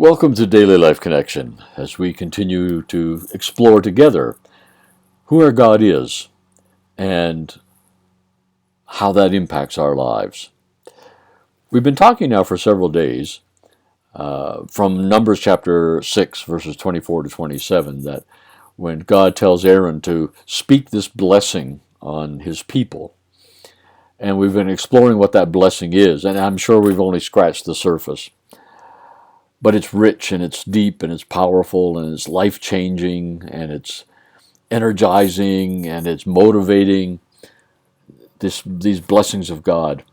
Welcome to Daily Life Connection as we continue to explore together who our God is and how that impacts our lives. We've been talking now for several days from Numbers chapter 6, verses 24 to 27, that when God tells Aaron to speak this blessing on his people, and we've been exploring what that blessing is, and I'm sure we've only scratched the surface. But it's rich and it's deep and it's powerful and it's life-changing and it's energizing and it's motivating, these blessings of God.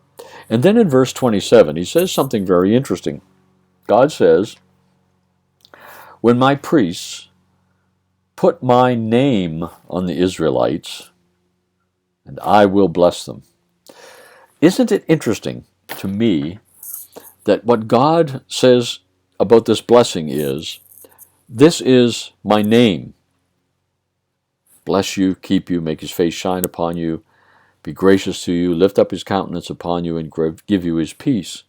And then in verse 27, he says something very interesting. God says, when my priests put my name on the Israelites, and I will bless them. Isn't it interesting to me that what God says about this blessing is, this is my name. Bless you, keep you, make his face shine upon you, be gracious to you, lift up his countenance upon you, and give you his peace.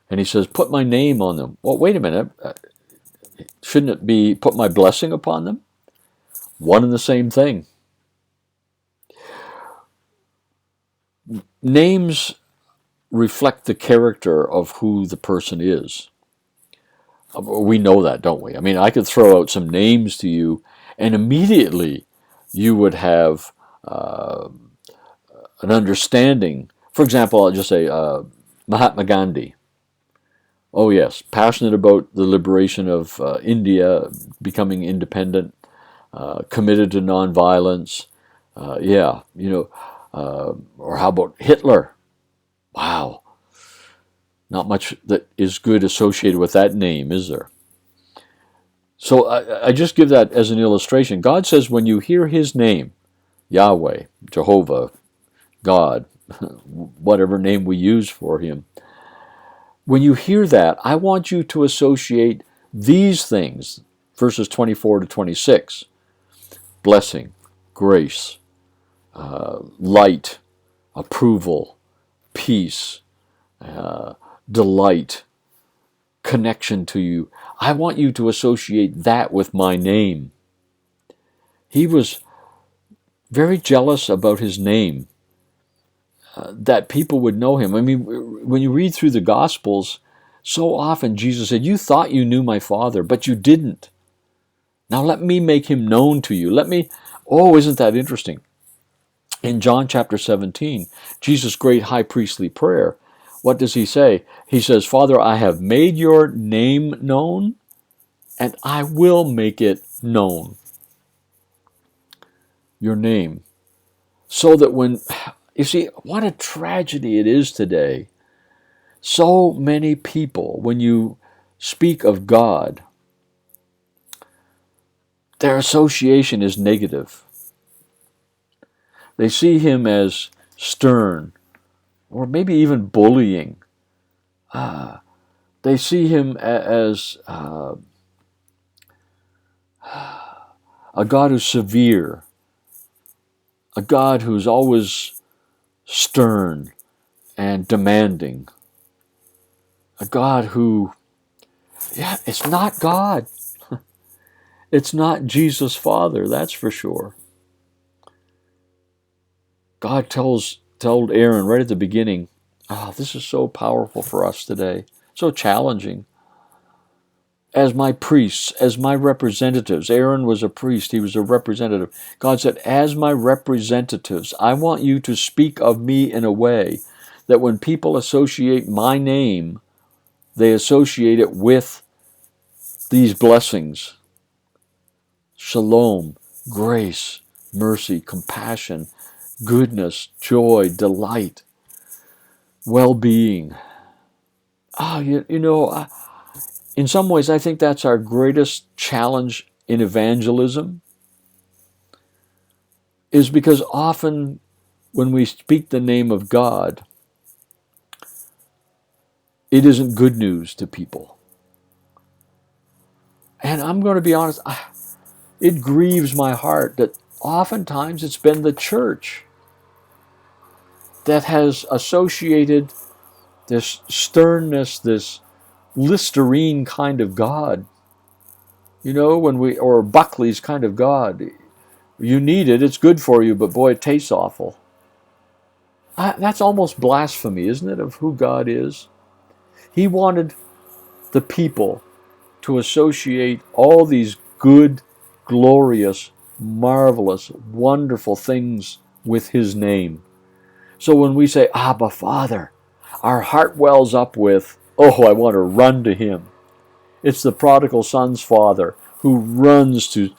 And he says, put my name on them. Well, wait a minute. Shouldn't it be put my blessing upon them? One and the same thing. Names reflect the character of who the person is. We know that, don't we? I mean, I could throw out some names to you, and immediately you would have an understanding. For example, I'll just say Mahatma Gandhi. Oh yes, passionate about the liberation of India, becoming independent, committed to nonviolence. Or how about Hitler? Wow. Not much that is good associated with that name, is there? So I just give that as an illustration. God says when you hear his name, Yahweh, Jehovah, God, whatever name we use for him, when you hear that, I want you to associate these things, verses 24 to 26, blessing, grace, light, approval, peace, delight, connection to you. I want you to associate that with my name. He was very jealous about his name, that people would know him. I mean, when you read through the Gospels, so often Jesus said, you thought you knew my Father, but you didn't. Now let me make him known to you. Isn't that interesting? In John chapter 17, Jesus' great high priestly prayer, what does he say? He says, Father, I have made your name known, and I will make it known. Your name. So that you see, what a tragedy it is today. So many people, when you speak of God, their association is negative. They see him as stern, or maybe even bullying. They see him as a God who's severe, a God who's always stern and demanding, a God who, it's not God. It's not Jesus' Father, that's for sure. God told Aaron right at the beginning, this is so powerful for us today, so challenging. As my priests, as my representatives, Aaron was a priest, he was a representative. God said, as my representatives, I want you to speak of me in a way that when people associate my name, they associate it with these blessings. Shalom, grace, mercy, compassion, goodness, joy, delight, well-being. In some ways, I think that's our greatest challenge in evangelism, is because often when we speak the name of God, it isn't good news to people. And I'm going to be honest, it grieves my heart that oftentimes it's been the church that has associated this sternness, this Listerine kind of God. Or Buckley's kind of God. You need it, it's good for you, but boy, it tastes awful. That's almost blasphemy, isn't it, of who God is? He wanted the people to associate all these good, glorious, marvelous, wonderful things with His name. So when we say, Abba, Father, our heart wells up with, oh, I want to run to Him. It's the prodigal son's father who runs to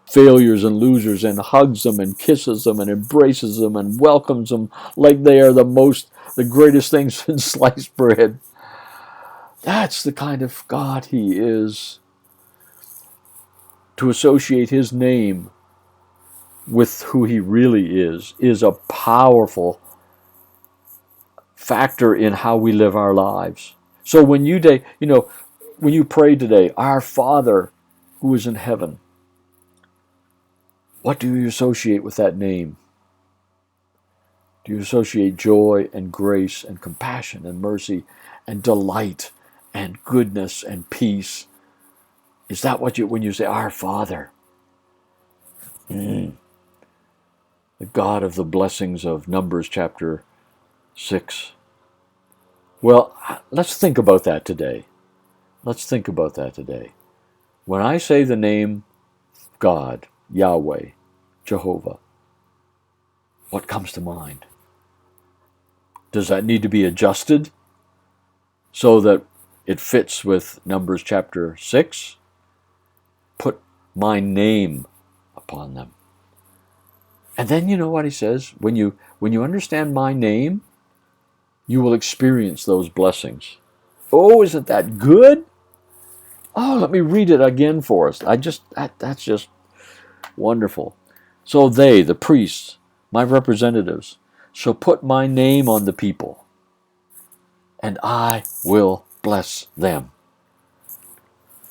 failures and losers and hugs them and kisses them and embraces them and welcomes them like they are the greatest things in sliced bread. That's the kind of God He is. To associate His name with who He really is a powerful factor in how we live our lives. So when you pray today, Our Father who is in heaven, what do you associate with that name? Do you associate joy and grace and compassion and mercy and delight and goodness and peace? Is that what when you say, Our Father? The God of the blessings of Numbers chapter 6. Well, let's think about that today. When I say the name God, Yahweh, Jehovah, what comes to mind? Does that need to be adjusted so that it fits with Numbers chapter 6? Put my name upon them. And then you know what He says? When you understand my name, you will experience those blessings. Oh, isn't that good? Oh, let me read it again for us. That's just wonderful. So they, the priests, my representatives, shall put my name on the people, and I will bless them.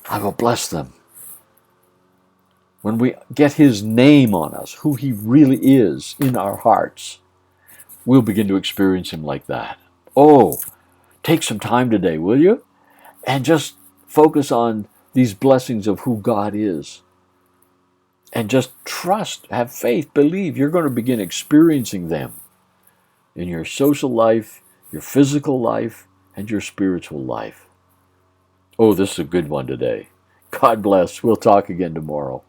I will bless them. When we get His name on us, who He really is in our hearts, we'll begin to experience Him like that. Oh, take some time today, will you? And just focus on these blessings of who God is. And just trust, have faith, believe. You're going to begin experiencing them in your social life, your physical life, and your spiritual life. Oh, this is a good one today. God bless. We'll talk again tomorrow.